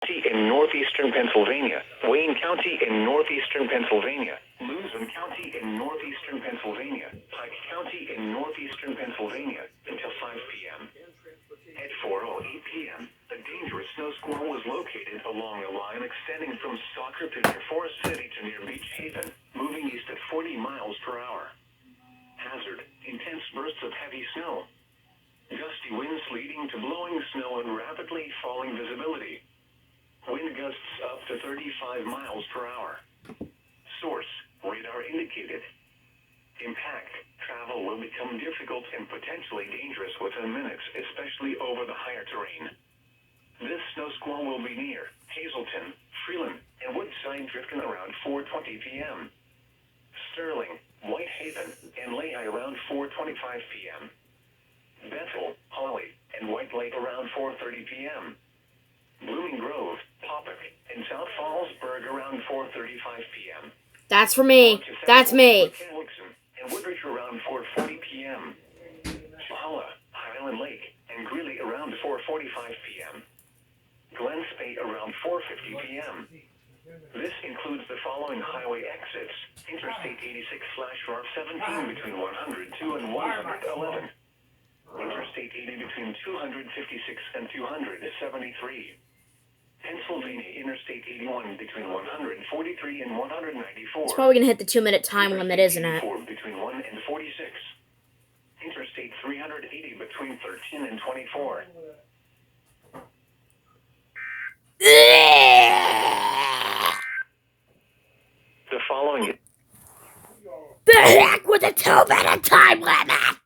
in northeastern Pennsylvania, Wayne County in northeastern Pennsylvania, Luzerne County in northeastern Pennsylvania, Pike County in northeastern Pennsylvania, until 5 p.m. At 4:08 p.m., a dangerous snow squall was located along a line extending from Stalker to near Forest City to near Beach Haven, moving east at 40 miles per hour. Hazard: intense bursts of heavy snow. Gusty winds leading to blowing snow and rapidly falling visibility. Wind gusts up to 35 miles per hour. Source: radar indicated. Impact: travel will become difficult and potentially dangerous within minutes, especially over the higher terrain. This snow squall will be near Hazleton, Freeland, and Woodside drifting around 4:20 p.m. Sterling, Whitehaven, and Lehigh around 4:25 p.m. Bethel, Holly, and White Lake around 4:30 p.m. Blooming Grove, Poppok, and South Fallsburg around 4:35 p.m. That's for me. That's me. And Woodbridge around 4:40 p.m. Shahala, Highland Lake, and Greeley around 4:45 p.m. Glen Spey around 4:50 p.m. This includes the following highway exits: Interstate 86/Route 17 between 102 and 111. Interstate 80 between 256 and 273. Pennsylvania Interstate 81 between 143 and 194. It's probably going to hit the 2-minute time limit, isn't it? Between 1 and 46. Interstate 380 between 13 and 24. The following... The heck with the 2-minute time limit!